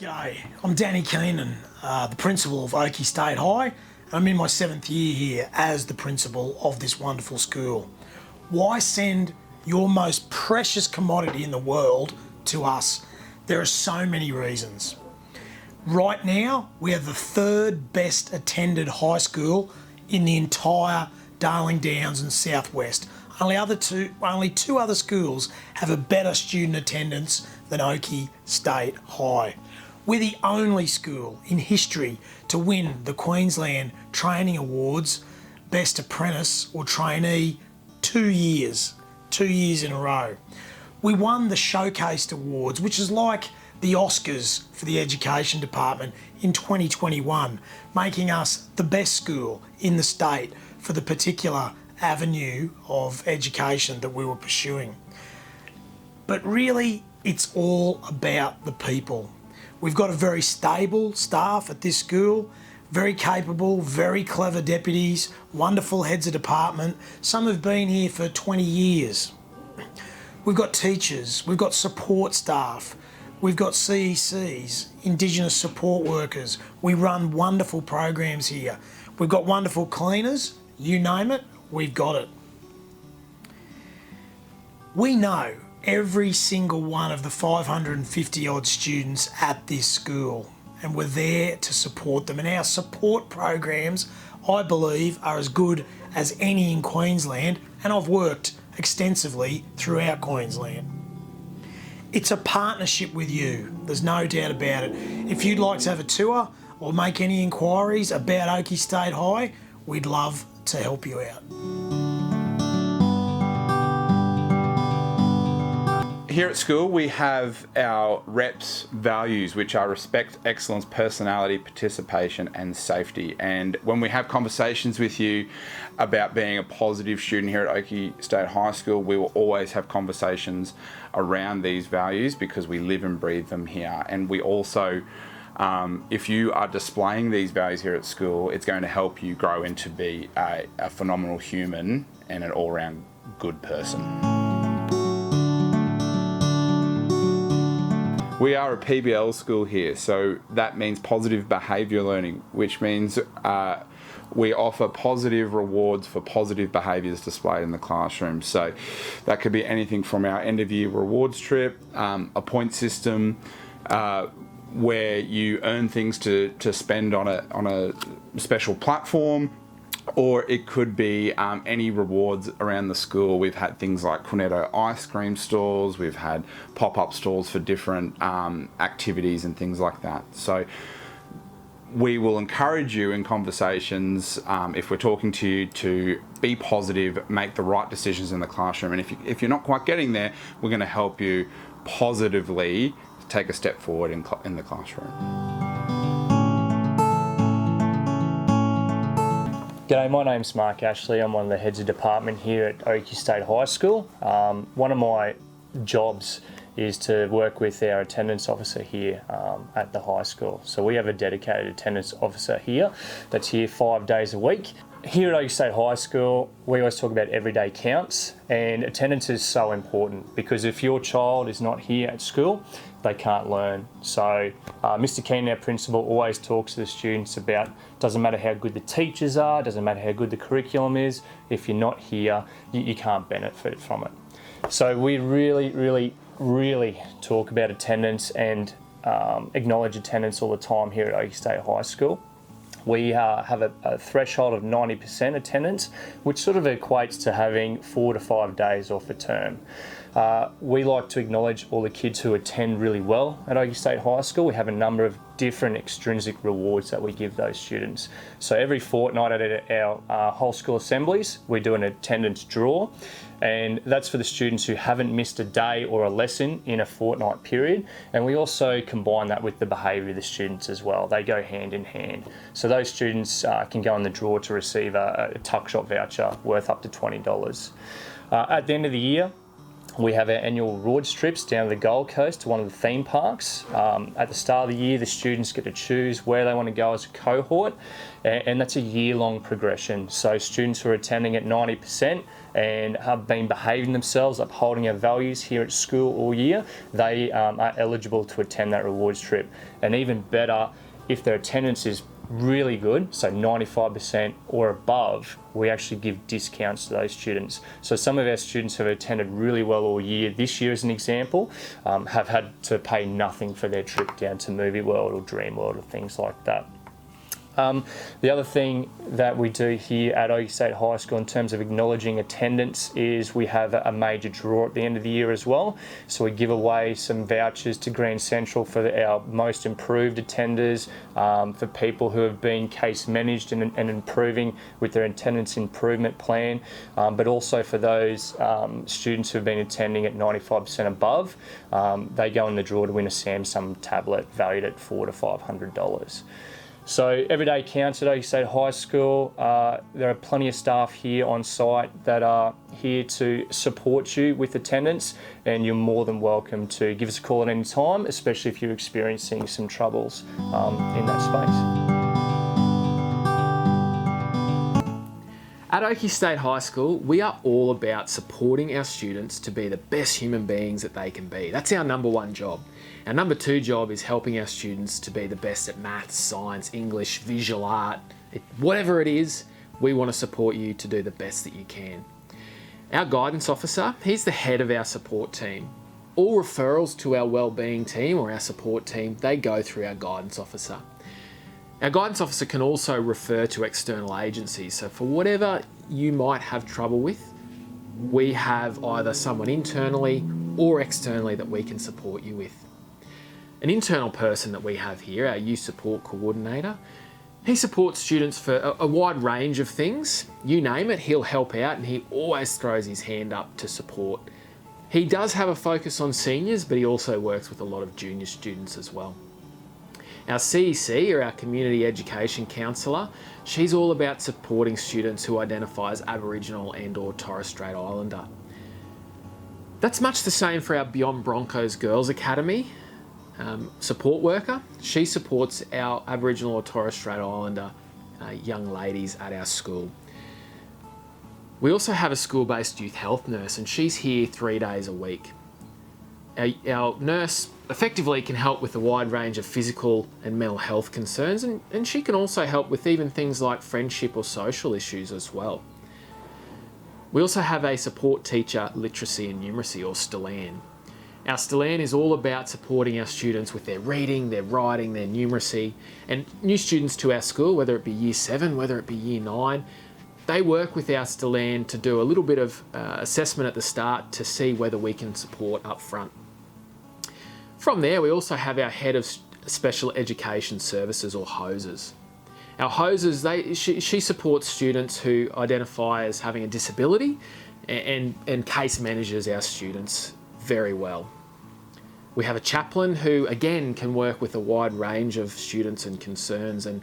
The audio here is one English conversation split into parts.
G'day, I'm Danny Keenan, the principal of Oakey State High. I'm in my 7th year here as the principal of this wonderful school. Why send your most precious commodity in the world to us? There are so many reasons. Right now, we are the 3rd best attended high school in the entire Darling Downs and Southwest. Only two other schools have a better student attendance than Oakey State High. We're the only school in history to win the Queensland Training Awards Best Apprentice or Trainee 2 years in a row. We won the Showcased Awards, which is like the Oscars for the Education Department in 2021, making us the best school in the state for the particular avenue of education that we were pursuing. But really, it's all about the people. We've got a very stable staff at this school, very capable, very clever deputies, wonderful heads of department. Some have been here for 20 years. We've got teachers, we've got support staff, we've got CECs, Indigenous support workers. We run wonderful programs here. We've got wonderful cleaners, you name it, we've got it. We know every single one of the 550 odd students at this school, and we're there to support them. And our support programs, I believe, are as good as any in Queensland, and I've worked extensively throughout Queensland. It's a partnership with you, there's no doubt about it. If you'd like to have a tour or make any inquiries about Oakey State High, we'd love to help you out. Here at school we have our REPS values, which are respect, excellence, personality, participation and safety. And when we have conversations with you about being a positive student here at Oakey State High School, we will always have conversations around these values because we live and breathe them here. And we also, if you are displaying these values here at school, it's going to help you grow into be a phenomenal human and an all-round good person. We are a PBL school here, so that means positive behaviour learning, which means we offer positive rewards for positive behaviours displayed in the classroom. So that could be anything from our end of year rewards trip, a point system, where you earn things to spend on a special platform, or it could be any rewards around the school. We've had things like cornetto ice cream stalls, we've had pop-up stalls for different activities and things like that. So we will encourage you in conversations, if we're talking to you, to be positive, make the right decisions in the classroom. And if you're not quite getting there, we're going to help you positively take a step forward in the classroom. G'day, my name's Mark Ashley. I'm one of the heads of department here at Oakey State High School. One of my jobs is to work with our attendance officer here at the high school. So we have a dedicated attendance officer here that's here 5 days a week. Here at Oakey State High School, we always talk about everyday counts, and attendance is so important because if your child is not here at school, they can't learn. So Mr. Keenan, our principal, always talks to the students about doesn't matter how good the teachers are, doesn't matter how good the curriculum is, if you're not here, you can't benefit from it. So we really talk about attendance and acknowledge attendance all the time here at Oakey State High School. We have a threshold of 90% attendance, which sort of equates to having 4 to 5 days off a term. We like to acknowledge all the kids who attend really well at Oakey State High School. We have a number of different extrinsic rewards that we give those students. So every fortnight at our whole school assemblies, we do an attendance draw, and that's for the students who haven't missed a day or a lesson in a fortnight period. And we also combine that with the behaviour of the students as well. They go hand in hand. So those students can go in the draw to receive a tuck shop voucher worth up to $20. At the end of the year, We have our annual rewards trips down to the Gold Coast to one of the theme parks. At the start of the year, the students get to choose where they want to go as a cohort, and that's a year-long progression. So students who are attending at 90% and have been behaving themselves, upholding our values here at school all year, they are eligible to attend that rewards trip. And even better, if their attendance is really good, so 95% or above, we actually give discounts to those students. So some of our students who have attended really well all year, this year as an example, have had to pay nothing for their trip down to Movie World or Dream World or things like that. The other thing that we do here at Oakey State High School in terms of acknowledging attendance is we have a major draw at the end of the year as well. So we give away some vouchers to Grand Central for our most improved attenders, for people who have been case managed and improving with their attendance improvement plan, but also for those students who have been attending at 95% above. They go in the draw to win a Samsung tablet valued at $400 to $500. So every day counts at Oakey State High School. There are plenty of staff here on site that are here to support you with attendance, and you're more than welcome to give us a call at any time, especially if you're experiencing some troubles in that space. At Oakey State High School, we are all about supporting our students to be the best human beings that they can be. That's our number one job. Our number two job is helping our students to be the best at maths, science, English, visual art, whatever it is, we want to support you to do the best that you can. Our guidance officer, he's the head of our support team. All referrals to our wellbeing team or our support team, they go through our guidance officer. Our guidance officer can also refer to external agencies. So for whatever you might have trouble with, we have either someone internally or externally that we can support you with. An internal person that we have here, our youth support coordinator, he supports students for a wide range of things. You name it, he'll help out, and he always throws his hand up to support. He does have a focus on seniors, but he also works with a lot of junior students as well. Our CEC, or our Community Education Counsellor, she's all about supporting students who identify as Aboriginal and or Torres Strait Islander. That's much the same for our Beyond Broncos Girls Academy support worker. She supports our Aboriginal or Torres Strait Islander young ladies at our school. We also have a school-based youth health nurse, and she's here 3 days a week. Our nurse effectively can help with a wide range of physical and mental health concerns, and she can also help with even things like friendship or social issues as well. We also have a support teacher, literacy and numeracy, or STLAN. Our STLAN is all about supporting our students with their reading, their writing, their numeracy, and new students to our school, whether it be Year 7, whether it be Year 9, they work with our STLAN to do a little bit of assessment at the start to see whether we can support up front. From there, we also have our Head of Special Education Services, or HOSES. Our HOSES, she supports students who identify as having a disability and case manages our students very well. We have a chaplain who, again, can work with a wide range of students and concerns, and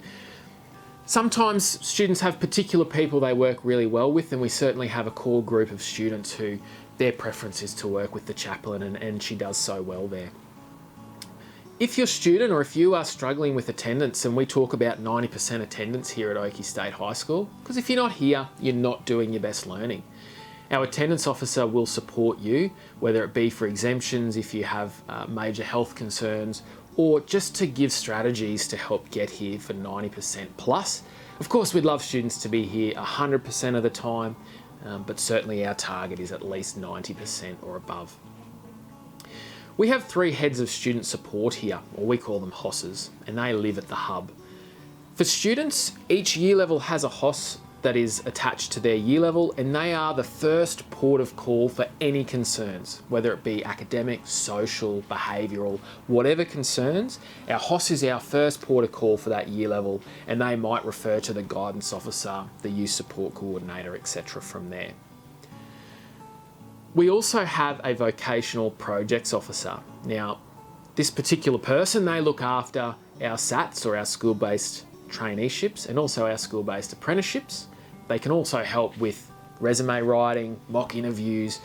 sometimes students have particular people they work really well with, and we certainly have a core group of students who their preference is to work with the chaplain, and she does so well there. If you're a student or if you are struggling with attendance, and we talk about 90% attendance here at Oakey State High School, because if you're not here, you're not doing your best learning. Our attendance officer will support you, whether it be for exemptions if you have major health concerns, or just to give strategies to help get here for 90% plus. Of course, we'd love students to be here 100% of the time, but certainly our target is at least 90% or above. We have 3 heads of student support here, or we call them HOSs, and they live at the hub. For students, each year level has a HOS that is attached to their year level, and they are the first port of call for any concerns, whether it be academic, social, behavioural, whatever concerns. Our HOS is our first port of call for that year level, and they might refer to the guidance officer, the youth support coordinator, etc. from there. We also have a vocational projects officer. Now, this particular person, they look after our SATs, or our school-based traineeships, and also our school-based apprenticeships. They can also help with resume writing, mock interviews,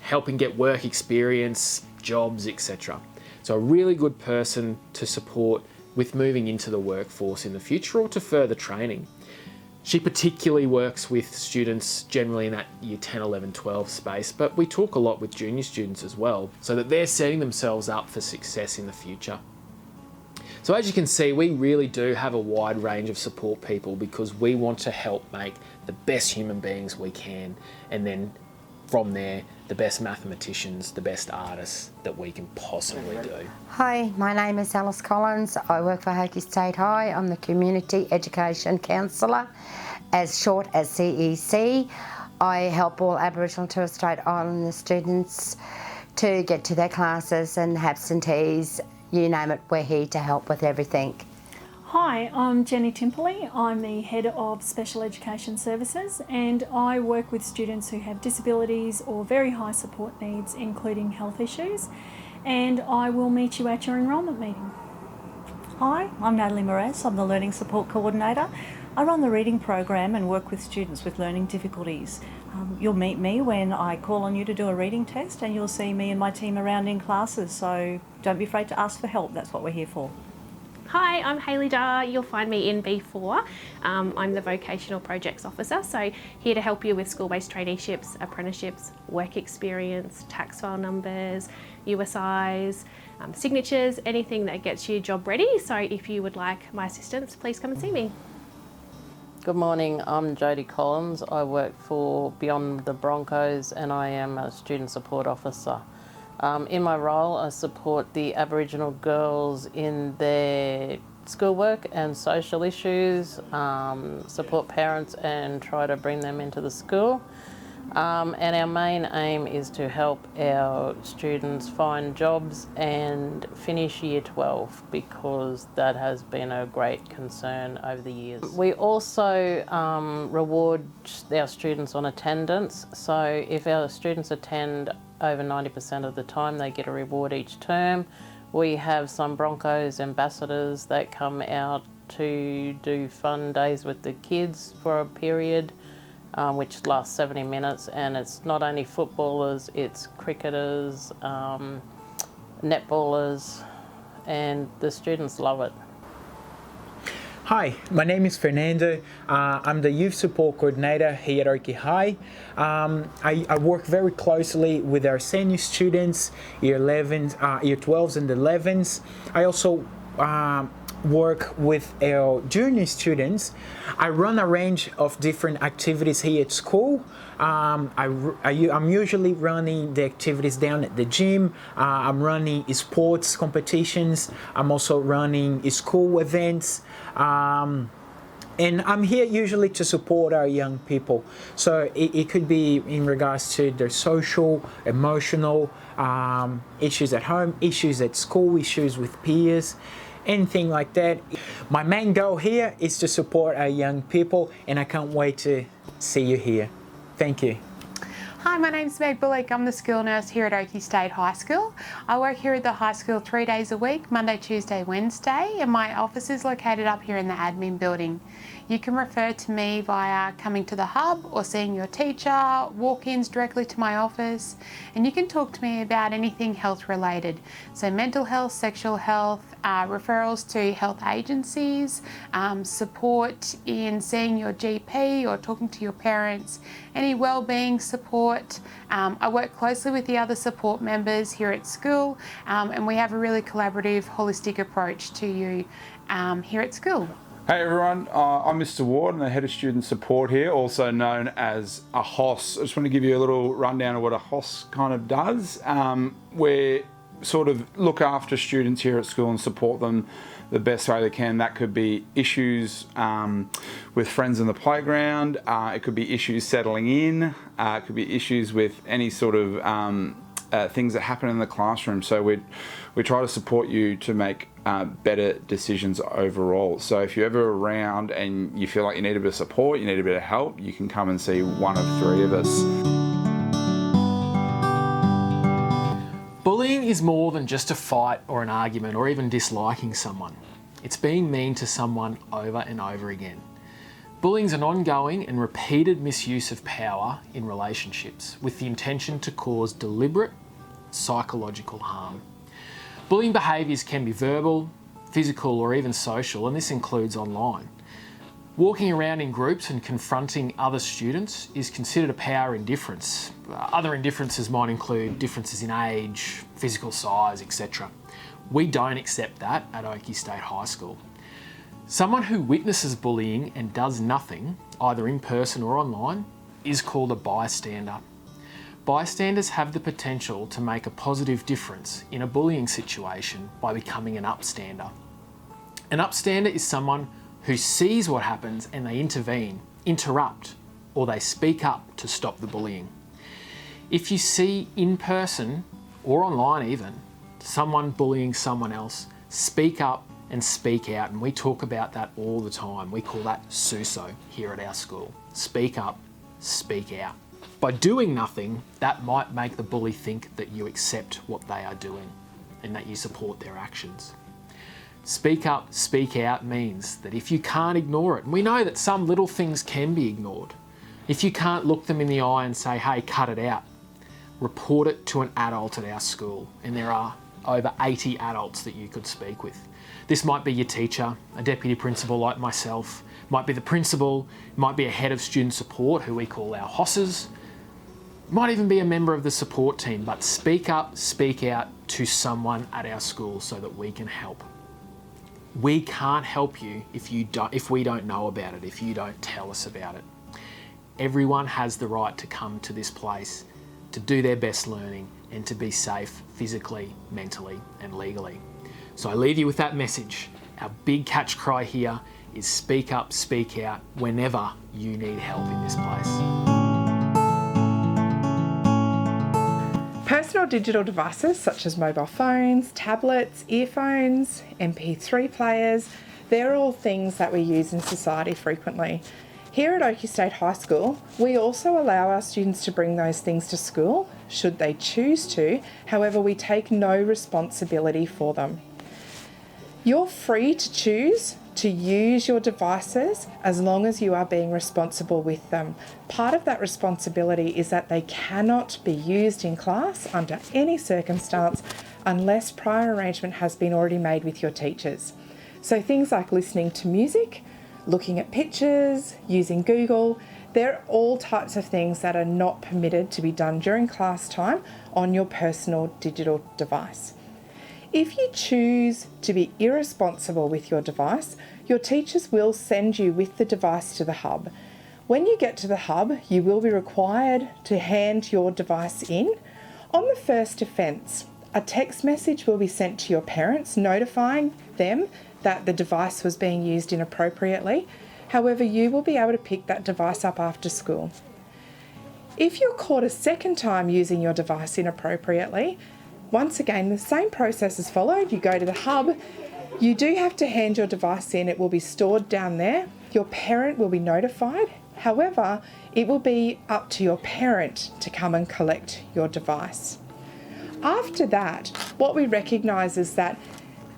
helping get work experience, jobs, etc. So a really good person to support with moving into the workforce in the future or to further training. She particularly works with students generally in that year 10, 11, 12 space, but we talk a lot with junior students as well, so that they're setting themselves up for success in the future. So as you can see, we really do have a wide range of support people because we want to help make the best human beings we can, and then from there, the best mathematicians, the best artists that we can possibly do. Hi, my name is Alice Collins. I work for Oakey State High. I'm the Community Education Counsellor, as short as CEC. I help all Aboriginal and Torres Strait Islander students to get to their classes and absentees. You name it, we're here to help with everything. Hi, I'm Jenny Timperley. I'm the Head of Special Education Services, and I work with students who have disabilities or very high support needs, including health issues, and I will meet you at your enrolment meeting. Hi, I'm Natalie Moraes. I'm the Learning Support Coordinator. I run the reading program and work with students with learning difficulties. You'll meet me when I call on you to do a reading test, and you'll see me and my team around in classes, so don't be afraid to ask for help. That's what we're here for. Hi, I'm Hayley Dar. You'll find me in B4. I'm the Vocational Projects Officer, so here to help you with school-based traineeships, apprenticeships, work experience, tax file numbers, USIs, signatures, anything that gets you job ready. So if you would like my assistance, please come and see me. Good morning, I'm Jodie Collins. I work for Beyond the Broncos and I am a Student Support Officer. In my role, I support the Aboriginal girls in their schoolwork and social issues, support parents and try to bring them into the school. And our main aim is to help our students find jobs and finish year 12 because that has been a great concern over the years. We also reward our students on attendance. So if our students attend over 90% of the time, they get a reward each term. We have some Broncos ambassadors that come out to do fun days with the kids for a period. Which lasts 70 minutes, and it's not only footballers, it's cricketers, netballers, and the students love it. Hi, my name is Fernando. I'm the Youth Support Coordinator here at Oakey High. I work very closely with our senior students, year 12s and 11s. I also work with our junior students. I run a range of different activities here at school. I'm usually running the activities down at the gym. I'm running sports competitions. I'm also running school events. And I'm here usually to support our young people. So it could be in regards to their social, emotional issues at home, issues at school, issues with peers, anything like that. My main goal here is to support our young people, and I can't wait to see you here. Thank you. Hi, my name's Meg Bullock. I'm the school nurse here at Oakey State High School. I work here at the high school 3 days a week, Monday, Tuesday, Wednesday, and my office is located up here in the admin building. You can refer to me via coming to the hub or seeing your teacher, walk-ins directly to my office, and you can talk to me about anything health related. So mental health, sexual health, referrals to health agencies, support in seeing your GP or talking to your parents, any wellbeing support. I work closely with the other support members here at school, and we have a really collaborative, holistic approach to you here at school. Hey everyone, I'm Mr. Ward, I'm the Head of Student Support here, also known as a HOS. I just want to give you a little rundown of what a HOS kind of does. We sort of look after students here at school and support them the best way they can. That could be issues with friends in the playground, it could be issues settling in, it could be issues with any sort of things that happen in the classroom. So we try to support you to make better decisions overall. So if you're ever around and you feel like you need a bit of support, you need a bit of help, you can come and see one of 3 of us. Bullying is more than just a fight or an argument or even disliking someone. It's being mean to someone over and over again. Bullying is an ongoing and repeated misuse of power in relationships with the intention to cause deliberate psychological harm. Bullying behaviours can be verbal, physical or even social, and this includes online. Walking around in groups and confronting other students is considered a power indifference. Other indifferences might include differences in age, physical size, etc. We don't accept that at Oakey State High School. Someone who witnesses bullying and does nothing, either in person or online, is called a bystander. Bystanders have the potential to make a positive difference in a bullying situation by becoming an upstander. An upstander is someone who sees what happens and they intervene, interrupt, or they speak up to stop the bullying. If you see in person, or online even, someone bullying someone else, speak up and speak out, and we talk about that all the time. We call that SUSO here at our school. Speak up, speak out. By doing nothing, that might make the bully think that you accept what they are doing and that you support their actions. Speak up, speak out means that if you can't ignore it, and we know that some little things can be ignored, if you can't look them in the eye and say, hey, cut it out, report it to an adult at our school, and there are over 80 adults that you could speak with. This might be your teacher, a deputy principal like myself, might be the principal, might be a head of student support who we call our HOSSes, might even be a member of the support team, but speak up, speak out to someone at our school so that we can help. We can't help you if we don't know about it, if you don't tell us about it. Everyone has the right to come to this place to do their best learning and to be safe physically, mentally and legally. So I leave you with that message. Our big catch cry here is speak up, speak out whenever you need help in this place. Personal digital devices such as mobile phones, tablets, earphones, MP3 players, they're all things that we use in society frequently. Here at Oakey State High School, we also allow our students to bring those things to school, should they choose to. However, we take no responsibility for them. You're free to choose to use your devices as long as you are being responsible with them. Part of that responsibility is that they cannot be used in class under any circumstance unless prior arrangement has been already made with your teachers. So things like listening to music, looking at pictures, using Google, they're all types of things that are not permitted to be done during class time on your personal digital device. If you choose to be irresponsible with your device, your teachers will send you with the device to the hub. When you get to the hub, you will be required to hand your device in. On the first offence, a text message will be sent to your parents notifying them that the device was being used inappropriately. However, you will be able to pick that device up after school. If you're caught a second time using your device inappropriately, once again, the same process is followed. You go to the hub, you do have to hand your device in. It will be stored down there. Your parent will be notified. However, it will be up to your parent to come and collect your device. After that, what we recognise is that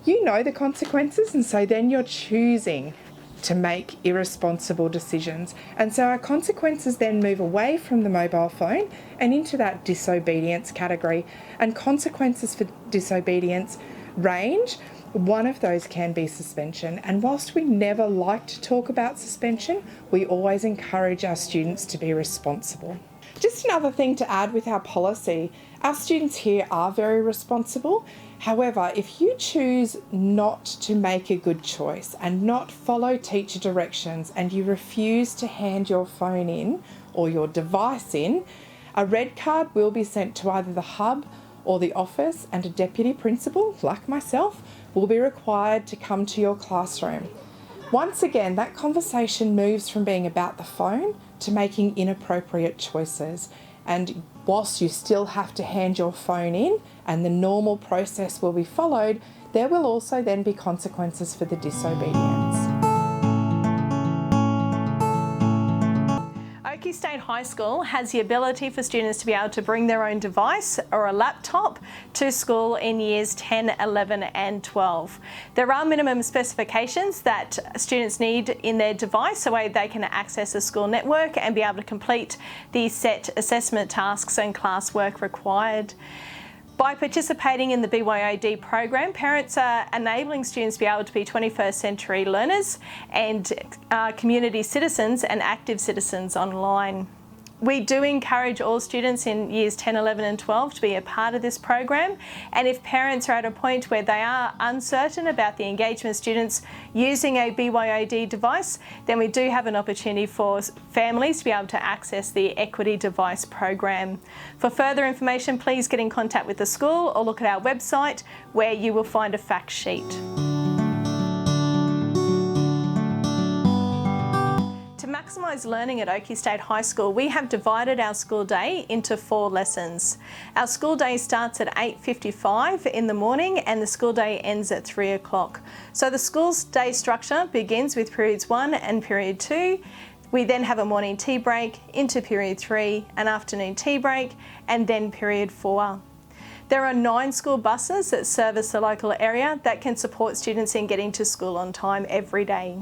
you know the consequences, and so then you're choosing to make irresponsible decisions. And so our consequences then move away from the mobile phone and into that disobedience category. And consequences for disobedience range. One of those can be suspension. And whilst we never like to talk about suspension, we always encourage our students to be responsible. Just another thing to add with our policy, our students here are very responsible. However, if you choose not to make a good choice and not follow teacher directions and you refuse to hand your phone in or your device in, a red card will be sent to either the hub or the office, and a deputy principal, like myself, will be required to come to your classroom. Once again, that conversation moves from being about the phone to making inappropriate choices. And whilst you still have to hand your phone in and the normal process will be followed, there will also then be consequences for the disobedience. Oakey State High High School has the ability for students to be able to bring their own device or a laptop to school in years 10, 11 and 12. There are minimum specifications that students need in their device so they can access a school network and be able to complete the set assessment tasks and classwork required. By participating in the BYOD program, parents are enabling students to be able to be 21st century learners and community citizens and active citizens online. We do encourage all students in years 10, 11 and 12 to be a part of this program, and if parents are at a point where they are uncertain about the engagement of students using a BYOD device, then we do have an opportunity for families to be able to access the Equity Device program. For further information, please get in contact with the school or look at our website where you will find a fact sheet. To maximise learning at Oakey State High School, we have divided our school day into 4 lessons. Our school day starts at 8:55 in the morning and the school day ends at 3 o'clock. So the school's day structure begins with periods 1 and period 2. We then have a morning tea break into period 3, an afternoon tea break and then period 4. There are 9 school buses that service the local area that can support students in getting to school on time every day.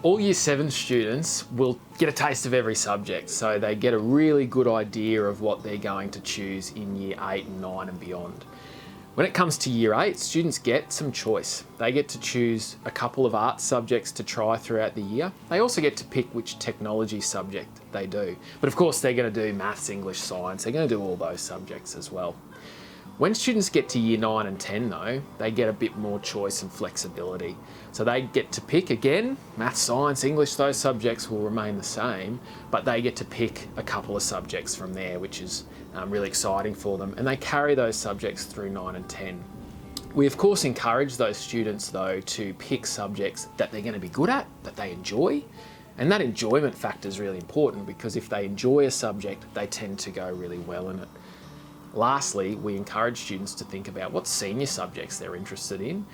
All Year 7 students will get a taste of every subject, so they get a really good idea of what they're going to choose in Year 8 and 9 and beyond. When it comes to Year 8, students get some choice. They get to choose a couple of art subjects to try throughout the year. They also get to pick which technology subject they do. But of course they're going to do maths, English, science, they're going to do all those subjects as well. When students get to Year 9 and 10 though, they get a bit more choice and flexibility. So they get to pick again, maths, science, English, those subjects will remain the same, but they get to pick a couple of subjects from there, which is really exciting for them. And they carry those subjects through 9 and 10. We of course encourage those students though to pick subjects that they're going to be good at, that they enjoy. And that enjoyment factor is really important because if they enjoy a subject, they tend to go really well in it. Lastly, we encourage students to think about what senior subjects they're interested in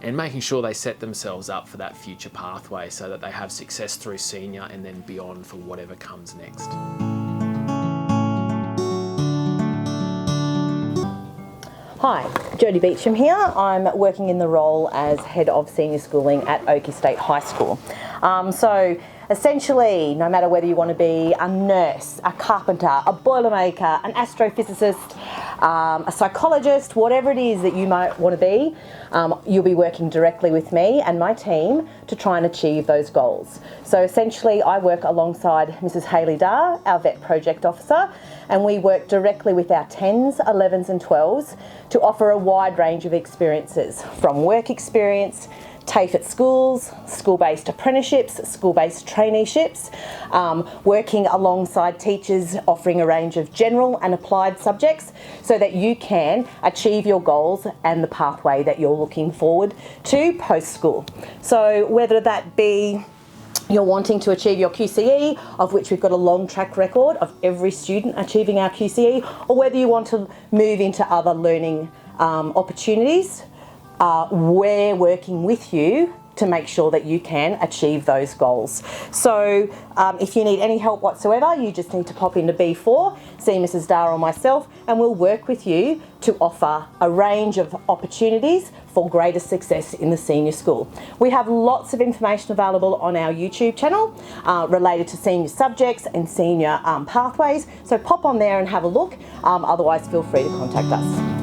and making sure they set themselves up for that future pathway so that they have success through senior and then beyond for whatever comes next. Hi, Jodie Beecham here. I'm working in the role as Head of Senior Schooling at Oakey State High School. So essentially, no matter whether you want to be a nurse, a carpenter, a boilermaker, an astrophysicist, a psychologist, whatever it is that you might want to be, you'll be working directly with me and my team to try and achieve those goals. So essentially, I work alongside Mrs. Hayley Dar, our Vet Project Officer, and we work directly with our 10s, 11s and 12s to offer a wide range of experiences, from work experience, TAFE at schools, school-based apprenticeships, school-based traineeships, working alongside teachers offering a range of general and applied subjects so that you can achieve your goals and the pathway that you're looking forward to post-school. So whether that be you're wanting to achieve your QCE, of which we've got a long track record of every student achieving our QCE, or whether you want to move into other learning opportunities, we're working with you to make sure that you can achieve those goals. So if you need any help whatsoever, you just need to pop into B4, see Mrs. Dar or myself, and we'll work with you to offer a range of opportunities for greater success in the senior school. We have lots of information available on our YouTube channel related to senior subjects and senior pathways, so pop on there and have a look. Otherwise, feel free to contact us.